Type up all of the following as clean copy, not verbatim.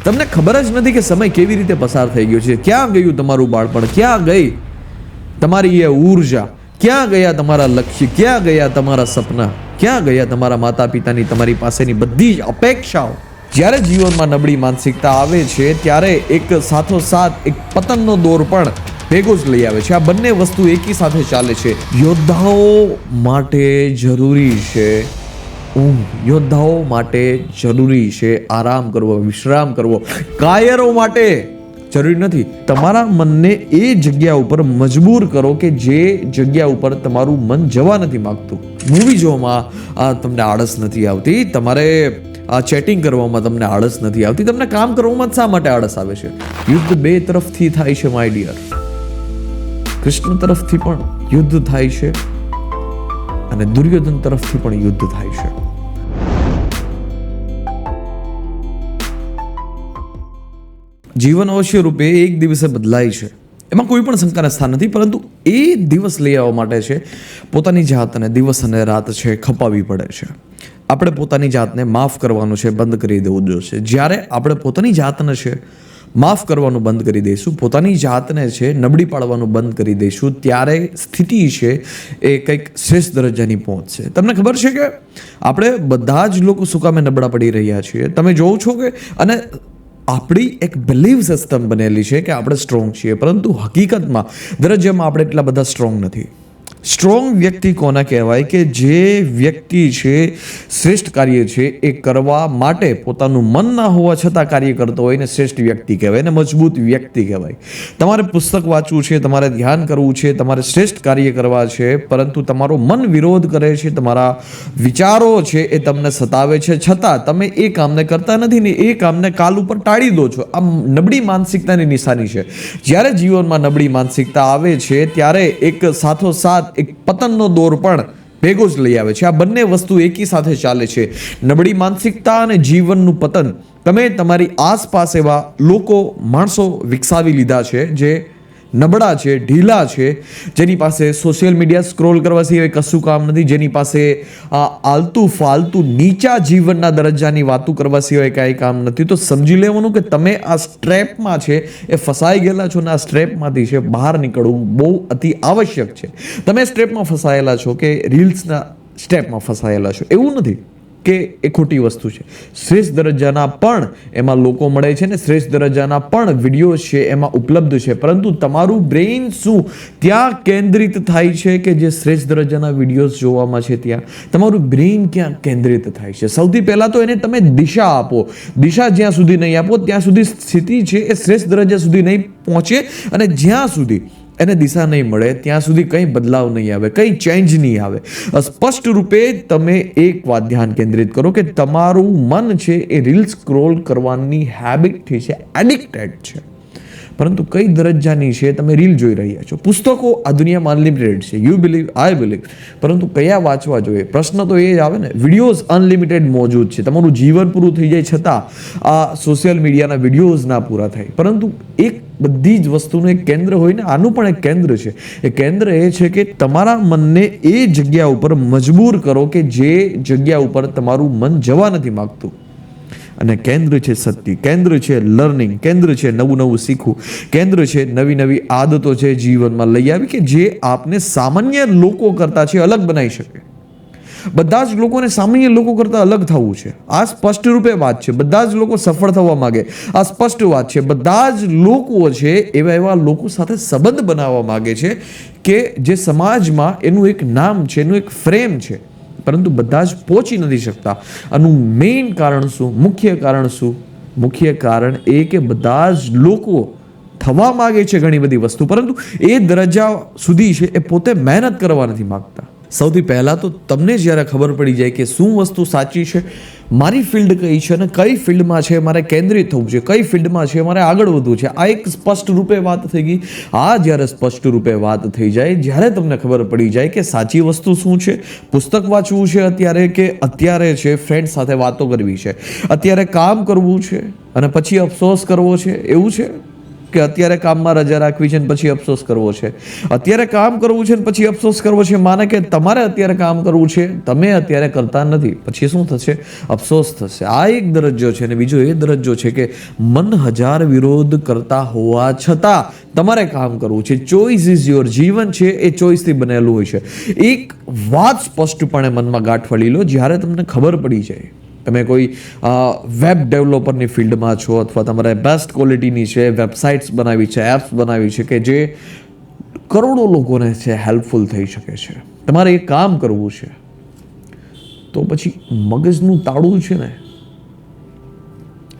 તમને ખબર જ નથી કે સમય કેવી રીતે પસાર થઈ ગયો છે. ક્યાં ગયું તમારું બાળપણ, ક્યાં ગઈ તમારી એ ઉર્જા, ક્યાં ગયા તમારા લક્ષ્ય, ક્યાં ગયા તમારા સપના, ક્યાં ગયા તમારા માતા પિતાની તમારી પાસેની બધી જ અપેક્ષાઓ. જ્યારે જીવનમાં નબળી માનસિકતા આવે છે ત્યારે એક સાથોસાથ એક પતનનો દોર પણ ભેગો જ લઈ આવે છે. આ બંને વસ્તુ એકી સાથે ચાલે છે. યોદ્ધાઓ માટે જરૂરી છે ઊંઘ, યોદ્ધાઓ માટે જરૂરી છે આરામ કરવો, વિશ્રામ કરવો. કાયરો માટે જરૂરી નથી. તમારા મનને એ જગ્યા ઉપર મજબૂર કરો કે જે જગ્યા ઉપર તમારું મન જવા નથી માંગતું. મૂવી જોવામાં તમને આળસ નથી આવતી, તમારે ચેટિંગ કરવામાં તમને આળસ નથી આવતી, તમને કામ કરવામાં શા માટે આળસ આવે છે? યુદ્ધ બે તરફથી થાય છે માય ડિયર. કૃષ્ણ તરફથી પણ યુદ્ધ થાય છે અને દુર્યોધન તરફથી પણ યુદ્ધ થાય છે. જીવન અવશ્ય રૂપે એક દિવસે બદલાય છે, એમાં કોઈ પણ શંકાના સ્થાન નથી, પરંતુ એ દિવસ લઈ આવવા માટે છે પોતાની જાતને દિવસ અને રાત છે ખપાવવી પડે છે. આપણે પોતાની જાતને માફ કરવાનું છે બંધ કરી દેવું જોઈશે. જ્યારે આપણે પોતાની જાતને છે માફ કરવાનું બંધ કરી દઈશું, પોતાની જાતને છે નબળી પાડવાનું બંધ કરી દઈશું, ત્યારે સ્થિતિ છે એ કંઈક શ્રેષ્ઠ દરજ્જાની પહોંચશે. તમને ખબર છે કે આપણે બધા જ લોકો શું કામે નબળા પડી રહ્યા છીએ? તમે જોવો છો કે અને આપણી એક બિલીવ સિસ્ટમ બનેલી છે કે આપણે સ્ટ્રોંગ છીએ, પરંતુ હકીકતમાં દરજ્જામાં આપણે એટલા બધા સ્ટ્રોંગ નથી. સ્ટ્રોંગ વ્યક્તિ કોને કહેવાય? કે જે વ્યક્તિ છે શ્રેષ્ઠ કાર્ય છે એ કરવા માટે પોતાનું મન ના હોવા છતાં કાર્ય કરતો હોય ને શ્રેષ્ઠ વ્યક્તિ કહેવાય, ને મજબૂત વ્યક્તિ કહેવાય. તમારે પુસ્તક વાંચવું છે, તમારે ધ્યાન કરવું છે, તમારે શ્રેષ્ઠ કાર્ય કરવા છે, પરંતુ તમારો મન વિરોધ કરે છે, તમારા વિચારો છે એ તમને સતાવે છે, છતાં તમે એ કામને કરતા નથી ને એ કામને કાલ ઉપર ટાળી દો છો. આ નબળી માનસિકતાની નિશાની છે. જ્યારે જીવનમાં નબળી માનસિકતા આવે છે ત્યારે એક સાથોસાથ એક પતનનો દોર પણ ભેગો જ લઈ આવે છે. આ બંને વસ્તુ એકી સાથે ચાલે છે. નબળી માનસિકતા અને જીવનનું પતન. તમે તમારી આસપાસ એવા લોકો, માણસો વિકસાવી લીધા છે જે નબળા છે, ઢીલા છે, જેની પાસે સોશિયલ મીડિયા સ્ક્રોલ કરવા સિવાય કશું કામ નથી, જેની પાસે આલતુ ફાલતુ નીચા જીવનના દરજ્જાની વાતો કરવા સિવાય કાંઈ કામ નથી. તો સમજી લેવાનું કે તમે આ સ્ટ્રેપમાં છે એ ફસાઈ ગયેલા છો ને આ સ્ટ્રેપમાંથી છે બહાર નીકળવું બહુ અતિ આવશ્યક છે. તમે સ્ટ્રેપમાં ફસાયેલા છો કે રીલ્સના સ્ટેપમાં ફસાયેલા છો એવું નથી કે એ ખોટી વસ્તુ છે. શ્રેષ્ઠ દરજ્જાના પણ એમાં લોકો મળે છે ને શ્રેષ્ઠ દરજ્જાના પણ વિડીયો છે એમાં ઉપલબ્ધ છે, પરંતુ તમારું બ્રેઇન શું ત્યાં કેન્દ્રિત થાય છે કે જે શ્રેષ્ઠ દરજ્જાના વિડીયોઝ જોવામાં છે ત્યાં તમારું બ્રેઇન ક્યાં કેન્દ્રિત થાય છે? સૌથી પહેલાં તો એને તમે દિશા આપો. દિશા જ્યાં સુધી નહીં આપો ત્યાં સુધી સ્થિતિ છે એ શ્રેષ્ઠ દરજ્જા સુધી નહીં પહોંચે, અને જ્યાં સુધી એને દિશા નહીં મળે ત્યાં સુધી કંઈ બદલાવ નહીં આવે, કંઈ ચેન્જ નહીં આવે. સ્પષ્ટ રૂપે તમે એક વાત ધ્યાન કેન્દ્રિત કરો કે તમારું મન છે એ રીલ સ્ક્રોલ કરવાની હેબિટથી છે એડિક્ટેડ છે, પરંતુ કઈ દરજ્જાની છે? તમે રીલ જોઈ રહ્યા છો. પુસ્તકો આ દુનિયામાં અનલિમિટેડ છે, યુ બિલીવ આઈ બિલીવ, પરંતુ કયા વાંચવા જોઈએ? પ્રશ્ન તો એ જ આવે ને. વિડીયોઝ અનલિમિટેડ મોજૂદ છે, તમારું જીવન પૂરું થઈ જાય છતાં આ સોશિયલ મીડિયાના વિડીયોઝ ના પૂરા થાય. પરંતુ એક બધી જ વસ્તુનું એક કેન્દ્ર હોય ને, આનું પણ એક કેન્દ્ર છે. એ કેન્દ્ર એ છે કે તમારા મનને એ જગ્યા ઉપર મજબૂર કરો કે જે જગ્યા ઉપર તમારું મન જવા નથી માગતું. અને કેન્દ્ર છે સત્ય, કેન્દ્ર છે લર્નિંગ, કેન્દ્ર છે નવું નવું શીખવું, કેન્દ્ર છે નવી નવી આદતો છે જીવનમાં લઈ આવી કે જે આપને સામાન્ય લોકો કરતા છે અલગ બનાવી શકે. બધા જ લોકોને સામાન્ય લોકો કરતા અલગ થવું છે, આ સ્પષ્ટ રૂપે વાત છે. બધા જ લોકો સફળ થવા માંગે, આ સ્પષ્ટ વાત છે. બધા જ લોકો છે એવા લોકો સાથે સંબંધ બનાવવા માંગે છે કે જે સમાજમાં એનું એક નામ છે, એનું એક ફ્રેમ છે, પરંતુ બધા જ પહોંચી નથી શકતા. આનું મેઇન કારણ શું? મુખ્ય કારણ શું? મુખ્ય કારણ એ કે બધા જ લોકો થવા માંગે છે ઘણી બધી વસ્તુ, પરંતુ એ દરજ્જા સુધી છે એ પોતે મહેનત કરવા નથી માંગતા. સૌથી પહેલાં તો તમને જ્યારે ખબર પડી જાય કે શું વસ્તુ સાચી છે, મારી ફિલ્ડ કઈ છે અને કઈ ફિલ્ડમાં છે મારે કેન્દ્રિત થવું છે, કઈ ફિલ્ડમાં છે મારે આગળ વધવું છે, આ એક સ્પષ્ટ રૂપે વાત થઈ ગઈ. આ જ્યારે સ્પષ્ટ રૂપે વાત થઈ જાય, જ્યારે તમને ખબર પડી જાય કે સાચી વસ્તુ શું છે, પુસ્તક વાંચવું છે અત્યારે કે અત્યારે છે ફ્રેન્ડ સાથે વાતો કરવી છે, અત્યારે કામ કરવું છે અને પછી અફસોસ કરવો છે, એવું છે? કે અત્યારે કામમાં રજા રાખવી છે ને પછી અફસોસ કરવો છે, અત્યારે કામ કરવું છે ને પછી અફસોસ કરવો છે. માને કે તમારે અત્યારે કામ કરવું છે, તમે અત્યારે કરતા નથી, પછી શું થશે? અફસોસ થશે. આ એક દરજ્જો છે. અને બીજો એ દરજ્જો છે કે મન હજાર વિરોધ કરતા હોવા છતાં તમારે કામ કરવું છે. Choice is your. જીવન છે એ ચોઇસથી બનેલું હોય છે. એક વાત સ્પષ્ટપણે મનમાં ગાંઠ વળી લો, જ્યારે તમને ખબર પડી જાય, તમે કોઈ વેબ ડેવલપરની ફિલ્ડમાં છો અથવા તમારે બેસ્ટ ક્વોલિટીની છે વેબસાઇટ્સ બનાવી છે, એપ્સ બનાવી છે કે જે કરોડો લોકોને છે હેલ્પફુલ થઈ શકે છે, તમારે એ કામ કરવું છે, તો પછી મગજનું તાળું છે ને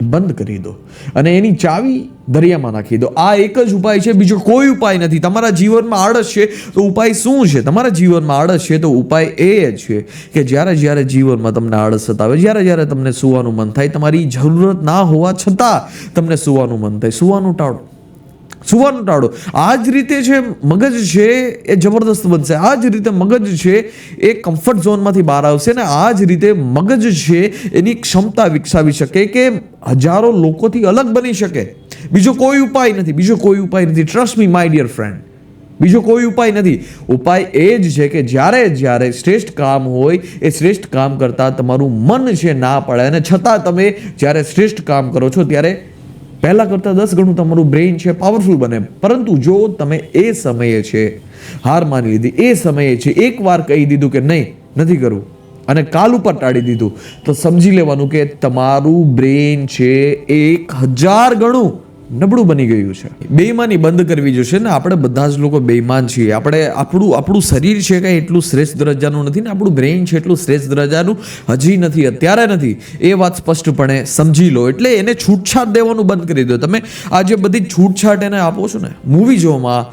બંધ કરી દો અને એની ચાવી દરિયામાં નાખી દો. આ એક જ ઉપાય છે, બીજો કોઈ ઉપાય નથી. તમારા જીવનમાં આળસ છે તો ઉપાય શું છે? તમારા જીવનમાં આળસ છે તો ઉપાય એ છે કે જ્યારે જીવનમાં તમને આળસ સતાવે, જ્યારે તમને સૂવાનું મન થાય, તમારી જરૂરત ના હોવા છતાં તમને સૂવાનું મન થાય, સૂવાનું ટાળો. આ જ રીતે છે મગજ છે એ જબરદસ્ત બનશે. આ જ રીતે મગજ છે એ કમ્ફર્ટ ઝોનમાંથી બહાર આવશે ને આ જ રીતે મગજ છે એની ક્ષમતા વિકસાવી શકે કે હજારો લોકોથી અલગ બની શકે. બીજો કોઈ ઉપાય નથી. Trust me my dear friend, બીજો કોઈ ઉપાય નથી. ઉપાય એ જ છે કે જ્યારે શ્રેષ્ઠ કામ હોય એ શ્રેષ્ઠ કામ કરતાં તમારું મન છે ના પડે અને છતાં તમે જ્યારે શ્રેષ્ઠ કામ કરો છો ત્યારે પહેલા કરતાં 10 ગણું તમારું બ્રેઇન છે પાવરફુલ બને. પરંતુ જો તમે એ સમયે છે હાર માની લીધી, એ સમયે છે એકવાર કહી દીધું કે નહીં, નથી કરવું અને કાલ ઉપર ટાળી દીધું, તો સમજી લેવાનું કે તમારું બ્રેઇન છે 1000 ગણું નબળું બની ગયું છે. બેઈમાની બંધ કરવી જોશે ને. આપણે બધા જ લોકો બેઈમાન છીએ. આપણું શરીર છે કંઈ એટલું શ્રેષ્ઠ દરજ્જાનું નથી ને આપણું બ્રેઇન છે એટલું શ્રેષ્ઠ દરજ્જાનું હજી નથી, અત્યારે નથી. એ વાત સ્પષ્ટપણે સમજી લો. એટલે એને છૂટછાટ દેવાનું બંધ કરી દો. તમે આ જે બધી છૂટછાટ એને આપો છો ને, મૂવી જોવામાં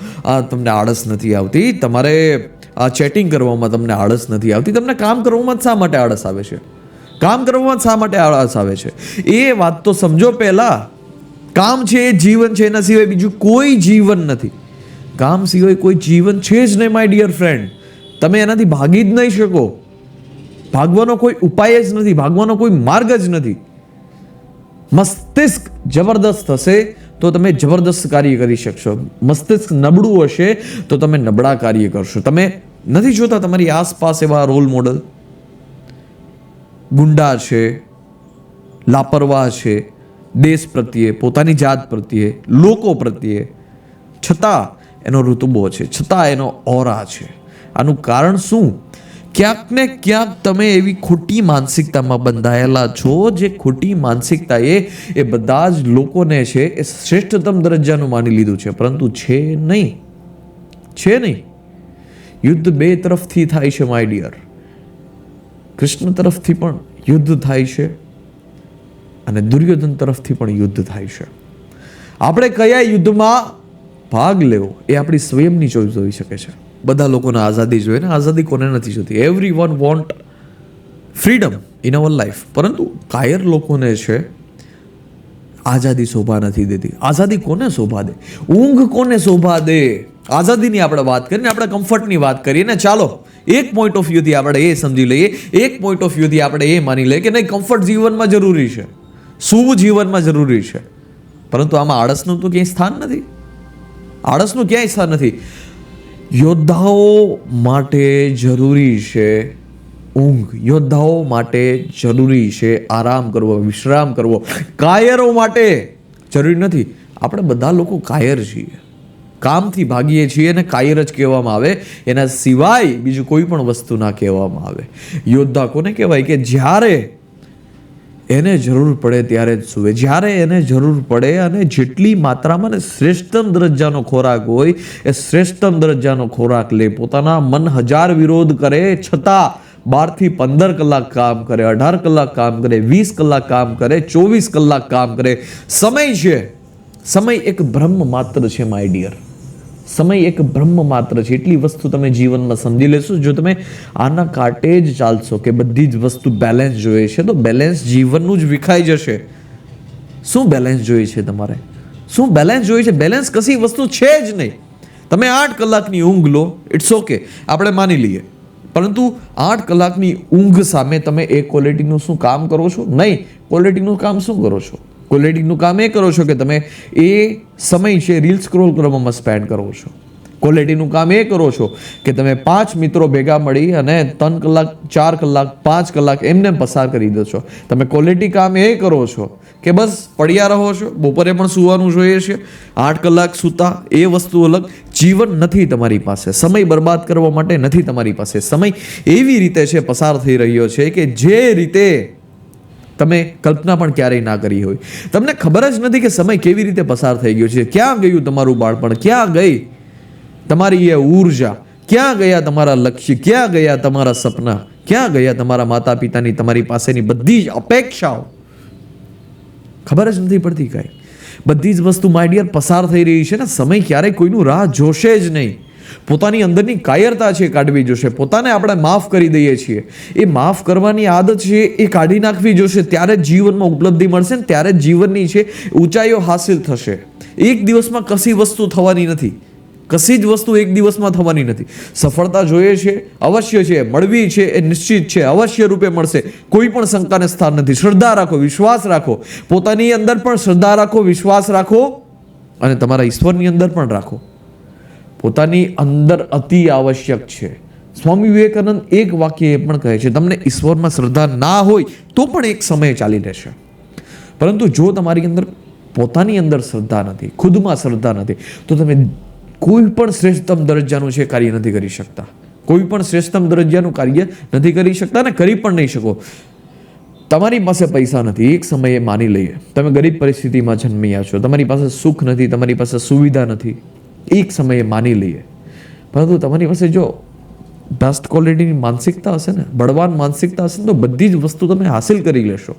તમને આળસ નથી આવતી, તમારે આ ચેટિંગ કરવામાં તમને આળસ નથી આવતી, તમને કામ કરવામાં શા માટે આળસ આવે છે? એ વાત તો સમજો પહેલા. કામ છે એ જીવન છે, એના સિવાય બીજું કોઈ જીવન નથી. કામ સિવાય કોઈ જીવન છે જ નહીં માય ડિયર ફ્રેન્ડ. તમે એનાથી ભાગી જ નહીં શકો. ભાગવાનો કોઈ ઉપાય જ નથી, ભાગવાનો કોઈ માર્ગ જ નથી. મસ્તિષ્ક જબરદસ્ત હશે તો તમે જબરદસ્ત કાર્ય કરી શકશો. મસ્તિષ્ક નબળું હશે તો તમે નબળા કાર્ય કરશો. તમે નથી જોતા તમારી આસપાસ એવા રોલ મોડલ ગુંડા છે, લાપરવાહ છે, દેશ પ્રત્યે, પોતાની જાત પ્રત્યે, લોકો પ્રત્યે, છતાં એનો ઋતુબો છે, છતાં એનો ઓરા છે. આનું કારણ શું? ક્યાંક ને ક્યાંક તમે એવી ખોટી માનસિકતામાં બંધાયેલા છો, જે ખોટી માનસિકતા એ બધા જ લોકોને છે એ શ્રેષ્ઠતમ દરજ્જાનું માની લીધું છે, પરંતુ છે નહીં. યુદ્ધ બે તરફથી થાય છે માય ડિયર. કૃષ્ણ તરફથી પણ યુદ્ધ થાય છે અને દુર્યોધન તરફથી પણ યુદ્ધ થાય છે. આપણે કયા યુદ્ધમાં ભાગ લેવો એ આપણી સ્વયંની ચોઈસ હોઈ શકે છે. બધા લોકોને આઝાદી જોઈએ ને, આઝાદી કોને નથી જોતી? Everyone want freedom in our life. પરંતુ કાયર લોકોને છે આઝાદી શોભા નથી દેતી. આઝાદી કોને શોભા દે? ઊંઘ કોને શોભા દે? આઝાદીની આપણે વાત કરીએ, આપણે કમ્ફર્ટની વાત કરીએ ને, ચાલો એક પોઈન્ટ ઓફ વ્યૂથી આપણે એ સમજી લઈએ, એક પોઈન્ટ ઓફ વ્યૂથી આપણે એ માની લઈએ કે નહીં, કમ્ફર્ટ જીવનમાં જરૂરી છે, શુભ જીવનમાં જરૂરી છે, પરંતુ આમાં આળસનું તો ક્યાંય સ્થાન નથી. યોદ્ધાઓ માટે જરૂરી છે ઊંઘ, યોદ્ધાઓ માટે જરૂરી છે આરામ કરવો, વિશ્રામ કરવો. કાયરો માટે જરૂરી નથી. આપણે બધા લોકો કાયર છીએ, કામથી ભાગીએ છીએ અને કાયર જ કહેવામાં આવે, એના સિવાય બીજું કોઈ પણ વસ્તુ ના કહેવામાં આવે. યોદ્ધા કોને કહેવાય? કે જ્યારે એને જરૂર પડે ત્યારે જ સૂવે, જ્યારે એને જરૂર પડે અને જેટલી માત્રામાં ને શ્રેષ્ઠતમ દરજ્જાનો ખોરાક હોય એ શ્રેષ્ઠતમ દરજ્જાનો ખોરાક લે. પોતાના મન 1000 વિરોધ કરે છતાં 12 થી 15 કલાક કામ કરે, 18 કલાક કામ કરે, 20 કલાક કામ કરે, 24 કલાક કામ કરે. સમય એક બ્રહ્મ માત્ર છે માય ડિયર. સમય એક બ્રહ્મ માત્ર છે. એટલી વસ્તુ તમે જીવનમાં સમજી લેશો. જો તમે આના કાંટે જ ચાલશો કે બધી જ વસ્તુ બેલેન્સ જોઈએ છે, તો બેલેન્સ જીવનનું જ વિખાઈ જશે. શું બેલેન્સ જોઈએ છે તમારે? શું બેલેન્સ જોઈએ છે? બેલેન્સ કશી વસ્તુ છે જ નહીં. તમે 8 કલાકની ઊંઘ લો, ઇટ્સ ઓકે, આપણે માની લઈએ, પરંતુ 8 કલાકની ઊંઘ સામે તમે એ ક્વોલિટીનું શું કામ કરો છો? નહીં, ક્વોલિટીનું કામ શું કરો છો? ક્વોલિટીનું કામ એ કરો છો કે તમે એ સમય છે રીલ સ્ક્રોલ કરવામાં સ્પેન્ડ કરો છો. ક્વોલિટીનું કામ એ કરો છો કે તમે 5 મિત્રો ભેગા મળી અને 3 કલાક 4 કલાક 5 કલાક એમને પસાર કરી દો છો. તમે ક્વોલિટી કામ એ કરો છો કે બસ પડ્યા રહો છો. બપોરે પણ સૂવાનું જોઈએ છે, 8 કલાક સૂતા એ વસ્તુ અલગ. જીવન નથી તમારી પાસે, સમય બરબાદ કરવા માટે નથી તમારી પાસે. સમય એવી રીતે છે પસાર થઈ રહ્યો છે કે જે રીતે તમે કલ્પના પણ ક્યારેય ના કરી હોય. તમને ખબર જ નથી કે સમય કેવી રીતે પસાર થઈ ગયો છે. ક્યાં ગયું તમારું બાળપણ, ક્યાં ગઈ તમારી એ ઉર્જા, ક્યાં ગયા તમારા લક્ષ્ય, ક્યાં ગયા તમારા સપના, ક્યાં ગયા તમારા માતા પિતાની તમારી પાસેની બધી જ અપેક્ષાઓ. ખબર જ નથી પડતી કાંઈ. બધી જ વસ્તુ માય ડિયર પસાર થઈ રહી છે ને. સમય ક્યારેય કોઈનું રાહ જોશે જ નહીં. પોતાની અંદરની કાયરતા છે કાઢવી જોશે. પોતાને આપણે માફ કરી દઈએ છીએ, એ માફ કરવાની આદત છે એ કાઢી નાખવી જોશે. ત્યારે જ જીવનમાં ઉપલબ્ધિ મળશે ને ત્યારે જ જીવનની છે ઊંચાઈઓ હાસિલ થશે. એક દિવસમાં કશી વસ્તુ થવાની નથી. કશી જ વસ્તુ એક દિવસમાં થવાની નથી. સફળતા જોઈએ છે, અવશ્ય છે, મળવી છે એ નિશ્ચિત છે, અવશ્ય રૂપે મળશે. કોઈ પણ શંકાને સ્થાન નથી. શ્રદ્ધા રાખો, વિશ્વાસ રાખો. પોતાની અંદર પણ શ્રદ્ધા રાખો, વિશ્વાસ રાખો અને તમારા ઈશ્વરની અંદર પણ રાખો. પોતાની અંદર અતિ આવશ્યક છે. સ્વામી વિવેકાનંદ એક વાક્ય એ પણ કહે છે, તમને ઈશ્વરમાં શ્રદ્ધા ના હોય તો પણ એક સમયે ચાલી રહેશે, પરંતુ જો તમારી અંદર પોતાની અંદર શ્રદ્ધા નથી, ખુદમાં શ્રદ્ધા નથી, તો તમે કોઈ પણ શ્રેષ્ઠતમ દરજ્જાનું છે કાર્ય નથી કરી શકતા. કોઈ પણ શ્રેષ્ઠતમ દરજ્જાનું કાર્ય નથી કરી શકતા ને કરી પણ નહીં શકો. તમારી પાસે પૈસા નથી, એક સમયે માની લઈએ તમે ગરીબ પરિસ્થિતિમાં જન્મ્યા છો, તમારી પાસે સુખ નથી, તમારી પાસે સુવિધા નથી, એક સમયે માની લઈએ. પરંતુ તમારી પાસે જો બેસ્ટ ક્વોલિટીની માનસિકતા હશે ને, બળવાન માનસિકતા હશે ને, તો બધી જ વસ્તુ તમે હાસિલ કરી લેશો.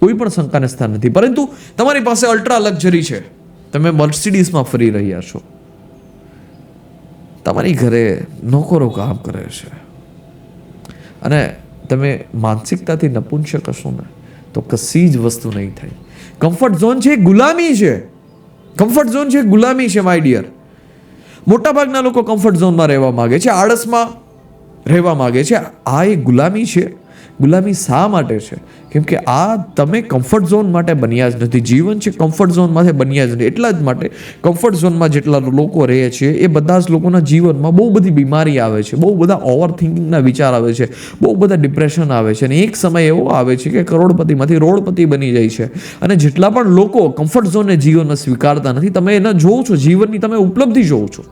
કોઈ પણ શંકાને સ્થાન નથી. પરંતુ તમારી પાસે અલ્ટ્રા લક્ઝરી છે, તમે મર્સિડીઝમાં ફરી રહ્યા છો, તમારી ઘરે નોકરો કામ કરે છે અને તમે માનસિકતાથી નપુંસક હશો ને તો કશી જ વસ્તુ નહીં થાય. કમ્ફર્ટ ઝોન છે ગુલામી છે. કમ્ફર્ટ ઝોન છે ગુલામી છે માય ડિયર. મોટાભાગના લોકો કમ્ફર્ટ ઝોનમાં રહેવા માંગે છે, આળસમાં રહેવા માંગે છે. આ એક ગુલામી છે. ગુલામી શા માટે છે? કેમ કે આ તમે કમ્ફર્ટ ઝોન માટે બન્યા જ નથી. જીવન છે કમ્ફર્ટ ઝોનમાંથી બન્યા જ નથી. એટલા જ માટે કમ્ફર્ટ ઝોનમાં જેટલા લોકો રહે છે એ બધા જ લોકોના જીવનમાં બહુ બધી બીમારી આવે છે, બહુ બધા ઓવર થિંકિંગના વિચાર આવે છે, બહુ બધા ડિપ્રેશન આવે છે. અને એક સમય એવો આવે છે કે કરોડપતિમાંથી રોડપતિ બની જાય છે. અને જેટલા પણ લોકો કમ્ફર્ટ ઝોનને જીવનમાં સ્વીકારતા નથી, તમે એને જોવો છો, જીવનની તમે ઉપલબ્ધિ જોવો છો,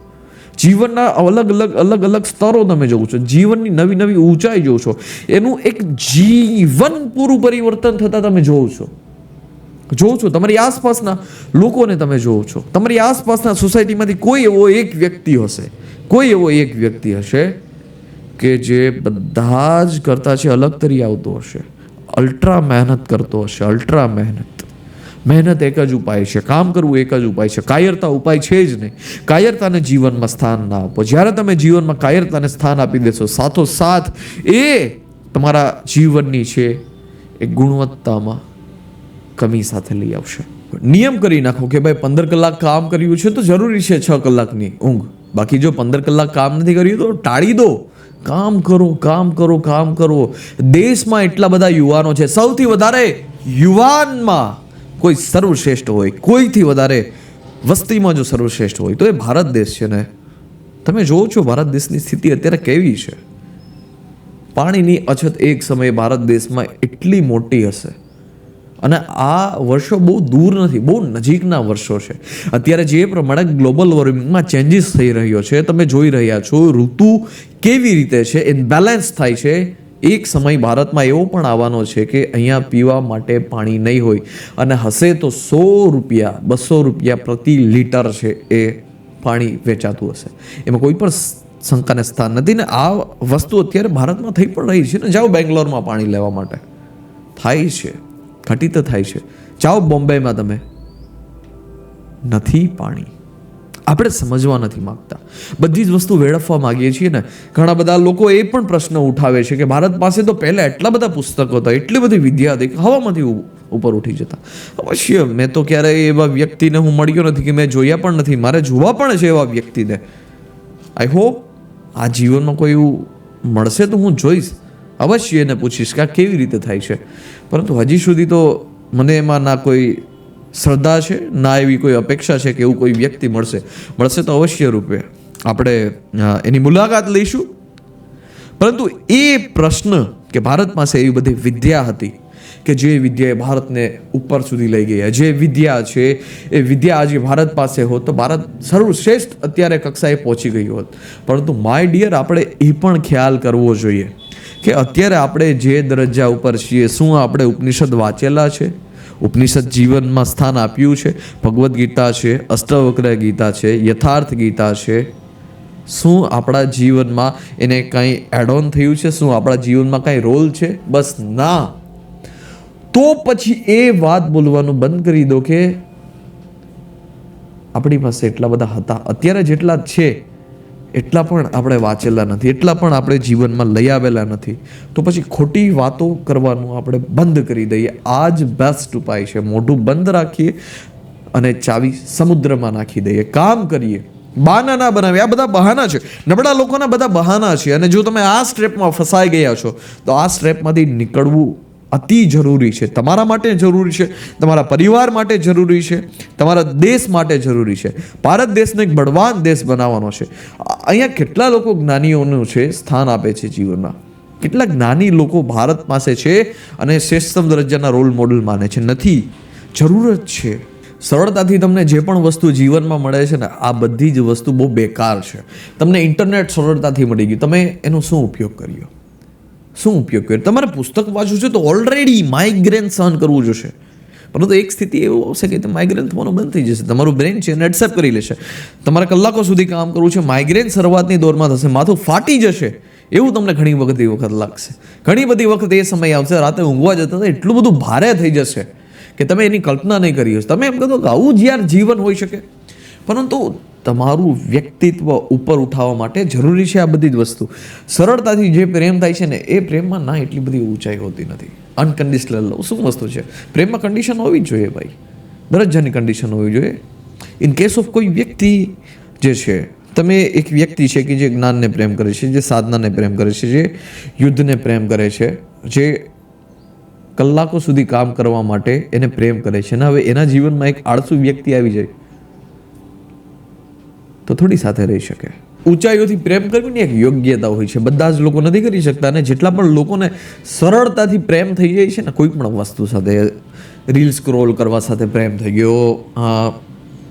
જીવનના અલગ અલગ સ્તરો તમે જોવો છો, જીવનની નવી નવી ઊંચાઈ જોવો છો, એનું એક જીવન પૂરું પરિવર્તન થતા તમે જોવો છો. તમારી આસપાસના લોકોને તમે જોવો છો. તમારી આસપાસના સોસાયટીમાંથી કોઈ એવો એક વ્યક્તિ હશે કે જે બધા જ કરતા છે અલગ તરી આવતો હશે, અલ્ટ્રા મહેનત કરતો હશે. અલ્ટ્રા મહેનત એક જ ઉપાય છે, કામ કરવું એક જ ઉપાય છે. કાયરતા ઉપાય છે જ નહીં. કાયરતાને જીવનમાં સ્થાન ના આપો. જ્યારે તમે જીવનમાં કાયરતાને સ્થાન આપી દેશો, સાથોસાથ એ તમારા જીવનની છે એ ગુણવત્તામાં કમી સાથે લઈ આવશે. નિયમ કરી નાખો કે ભાઈ 15 કલાક કામ કર્યું છે તો જરૂરી છે 6 કલાકની ઊંઘ. બાકી જો 15 કલાક કામ નથી કર્યું તો ટાળી દો. કામ કરો. દેશમાં એટલા બધા યુવાનો છે, સૌથી વધારે યુવાનમાં કોઈ સર્વશ્રેષ્ઠ હોય, કોઈથી વધારે વસ્તીમાં જો સર્વશ્રેષ્ઠ હોય તો એ ભારત દેશ છે ને. તમે જોવો છો ભારત દેશની સ્થિતિ અત્યારે કેવી છે. પાણીની અછત એક સમયે ભારત દેશમાં એટલી મોટી હશે અને આ વર્ષો બહુ દૂર નથી, બહુ નજીકના વર્ષો છે. અત્યારે જે પ્રમાણે ગ્લોબલ વોર્મિંગમાં ચેન્જીસ થઈ રહ્યો છે, તમે જોઈ રહ્યા છો ઋતુ કેવી રીતે છે ઇનબેલેન્સ થાય છે. એક સમય ભારતમાં એવો પણ આવવાનો છે કે અહીંયા પીવા માટે પાણી નહીં હોય અને હશે તો 100 રૂપિયા 200 રૂપિયા પ્રતિ લીટર છે એ પાણી વેચાતું હશે. એમાં કોઈ પણ શંકાને સ્થાન નથી. ને આ વસ્તુ અત્યારે ભારતમાં થઈ પણ રહી છે ને. જાઓ બેંગ્લોરમાં પાણી લેવા માટે થાય છે, ઘટિત થાય છે. જાઓ બોમ્બેમાં, તમે નથી પાણી. આપણે સમજવા નથી માંગતા, બધી જ વસ્તુ વેડફવા માંગીએ છીએ ને. ઘણા બધા લોકો એ પણ પ્રશ્ન ઉઠાવે છે કે ભારત પાસે તો પહેલા એટલા બધા પુસ્તકો હતા, એટલી બધી વિદ્યા હતી, હવામાંથી ઉપર ઉઠી જતા. અવશ્ય મેં તો ક્યારેય એવા વ્યક્તિને હું મળ્યો નથી કે મેં જોયા પણ નથી. મારે જોવા પણ છે એવા વ્યક્તિને. આઈ હોપ આ જીવનમાં કોઈ એવું મળશે તો હું જોઈશ, અવશ્ય એને પૂછીશ કે આ કેવી રીતે થાય છે. પરંતુ હજી સુધી તો મને એમાં ના કોઈ શ્રદ્ધા છે, ના એવી કોઈ અપેક્ષા છે કે એવું કોઈ વ્યક્તિ મળશે તો અવશ્ય રૂપે આપણે એની મુલાકાત લઈશું. પરંતુ એ પ્રશ્ન કે ભારત પાસે એવી બધી વિદ્યા હતી કે જે વિદ્યાએ ભારતને ઉપર સુધી લઈ ગઈ, જે વિદ્યા છે એ વિદ્યા આજે ભારત પાસે હોત તો ભારત સર્વશ્રેષ્ઠ અત્યારે કક્ષાએ પહોંચી ગયું હોત. પરંતુ માય ડિયર, આપણે એ પણ ખ્યાલ કરવો જોઈએ કે અત્યારે આપણે જે દરજ્જા ઉપર છીએ, શું આપણે ઉપનિષદ વાંચેલા છે? ઉપનિષદ જીવનમાં સ્થાન આપ્યું છે? ભગવદ્ ગીતા છે, અષ્ટવક્ર ગીતા છે, યથાર્થ ગીતા છે, શું આપણા જીવનમાં એને કંઈ એડ ઓન થયું છે? શું આપણા જીવનમાં કંઈ રોલ છે? બસ ના. તો પછી એ વાત બોલવાનું બંધ કરી દો કે આપણી પાસે એટલા બધા હતા, અત્યારે જેટલા છે એટલા પણ આપણે વાંચેલા નથી, એટલા પણ આપણે જીવનમાં લઈ આવેલા નથી. તો પછી ખોટી વાતો કરવાનું આપણે બંધ કરી દઈએ. આ જ બેસ્ટ ઉપાય છે. મોઢું બંધ રાખીએ અને ચાવી સમુદ્રમાં નાખી દઈએ. કામ કરીએ, બહાના ના બનાવીએ. આ બધા બહાના છે, નબળા લોકોના બધા બહાના છે. અને જો તમે આ સ્ટ્રેપમાં ફસાઈ ગયા છો તો આ સ્ટ્રેપમાંથી નીકળવું અતિ જરૂરી છે. તમારા માટે જરૂરી છે, તમારા પરિવાર માટે જરૂરી છે, તમારા દેશ માટે જરૂરી છે. ભારત દેશને એક બળવાન દેશ બનાવવાનો છે. અહીંયા કેટલા લોકો જ્ઞાનીઓનું છે સ્થાન આપે છે જીવનમાં, કેટલા જ્ઞાની લોકો ભારત પાસે છે અને શ્રેષ્ઠતમ દરજ્જાના રોલ મોડલ માને છે. નથી, જરૂરત છે. સરળતાથી તમને જે પણ વસ્તુ જીવનમાં મળે છે ને, આ બધી જ વસ્તુ બહુ બેકાર છે. તમને ઇન્ટરનેટ સરળતાથી મળી ગયું, તમે એનો શું ઉપયોગ કર્યો? શું ઉપયોગ કર્યો? તમારે પુસ્તક વાંચવું છે તો ઓલરેડી માઇગ્રેન સહન કરવું જોશે. પરંતુ એક સ્થિતિ એવું આવશે કે માઇગ્રેન થવાનું બંધ થઈ જશે. તમારું બ્રેન છે એને એક્સેપ્ટ કરી લેશે. તમારે કલાકો સુધી કામ કરવું છે, માઇગ્રેન શરૂઆતની દોરમાં થશે, માથું ફાટી જશે, એવું તમને ઘણી વખત લાગશે. ઘણી બધી વખત એ સમય આવશે, રાતે ઊંઘવા જતા હતા એટલું બધું ભારે થઈ જશે કે તમે એની કલ્પના નહીં કરી હશે. તમે એમ કહો કે આવું જ યાર જીવન હોઈ શકે. પરંતુ તમારું વ્યક્તિત્વ ઉપર ઉઠાવવા માટે જરૂરી છે આ બધી જ વસ્તુ. સરળતાથી જે પ્રેમ થાય છે ને, એ પ્રેમમાં ના એટલી બધી ઊંચાઈ હોતી નથી. અનકન્ડિશનલ લવ શું વસ્તુ છે? પ્રેમમાં કન્ડિશન હોવી જ જોઈએ ભાઈ, દરજ્જાની કન્ડિશન હોવી જોઈએ. ઇન કેસ ઓફ કોઈ વ્યક્તિ જે છે, તમે એક વ્યક્તિ છે કે જે જ્ઞાનને પ્રેમ કરે છે, જે સાધનાને પ્રેમ કરે છે, જે યુદ્ધને પ્રેમ કરે છે, જે કલાકો સુધી કામ કરવા માટે એને પ્રેમ કરે છે, અને હવે એના જીવનમાં એક આળસુ વ્યક્તિ આવી જાય તો થોડી સાથે રહી શકે. ઊંચાઈઓથી પ્રેમ કરવીની એક યોગ્યતા હોય છે, બધા જ લોકો નથી કરી શકતા. અને જેટલા પણ લોકોને સરળતાથી પ્રેમ થઈ જાય છે ને, કોઈ પણ વસ્તુ સાથે, રીલ સ્ક્રોલ કરવા સાથે પ્રેમ થઈ ગયો,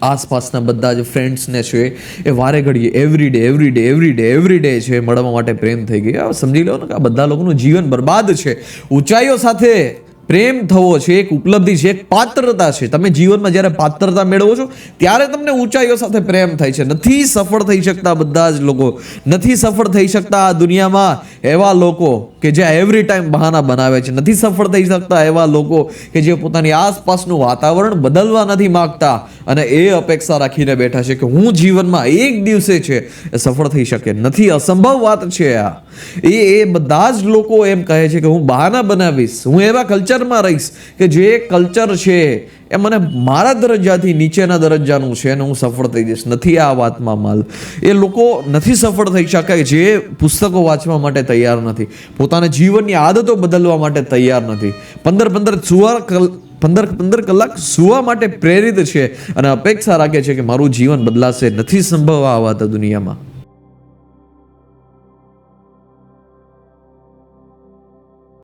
આસપાસના બધા જ ફ્રેન્ડ્સને છે એ વારે ઘડીએ એવરી ડે છે મળવા માટે પ્રેમ થઈ ગયો. સમજી લો ને કે આ બધા લોકોનું જીવન બરબાદ છે. ઊંચાઈઓ સાથે પ્રેમ થવો છે એક ઉપલબ્ધિ છે, એક પાત્રતા છે. તમે જીવનમાં જ્યારે પાત્રતા મેળવો છો ત્યારે તમને ઊંચાઈઓ સાથે પ્રેમ થાય છે. નથી સફળ થઈ શકતા બધા જ લોકો, નથી સફળ થઈ શકતા આ દુનિયામાં એવા લોકો કે જે એવરી ટાઈમ બહાના બનાવે છે. નથી સફળ થઈ શકતા એવા લોકો કે જે પોતાની આસપાસનું વાતાવરણ બદલવા નથી માગતા અને એ અપેક્ષા રાખીને બેઠા છે કે હું જીવનમાં એક દિવસે છે એ સફળ થઈ શકે. નથી, અસંભવ વાત છે આ. એ બધા જ લોકો એમ કહે છે કે હું બહાના બનાવીશ, હું એવા કલ્ચરમાં રહીશ કે જે કલ્ચર છે એ મને મારા દરજ્જાથી નીચેના દરજ્જાનું છે અને હું સફળ થઈ જઈશ. નથી આ વાતમાં માલ. એ લોકો નથી સફળ થઈ શકાય જે પુસ્તકો વાંચવા માટે તૈયાર નથી, પોતાના જીવનની આદતો બદલવા માટે તૈયાર નથી, 15 કલાક સુવા માટે પ્રેરિત છે અને અપેક્ષા રાખે છે કે મારું જીવન બદલાશે. નથી સંભવ આ વાત દુનિયામાં.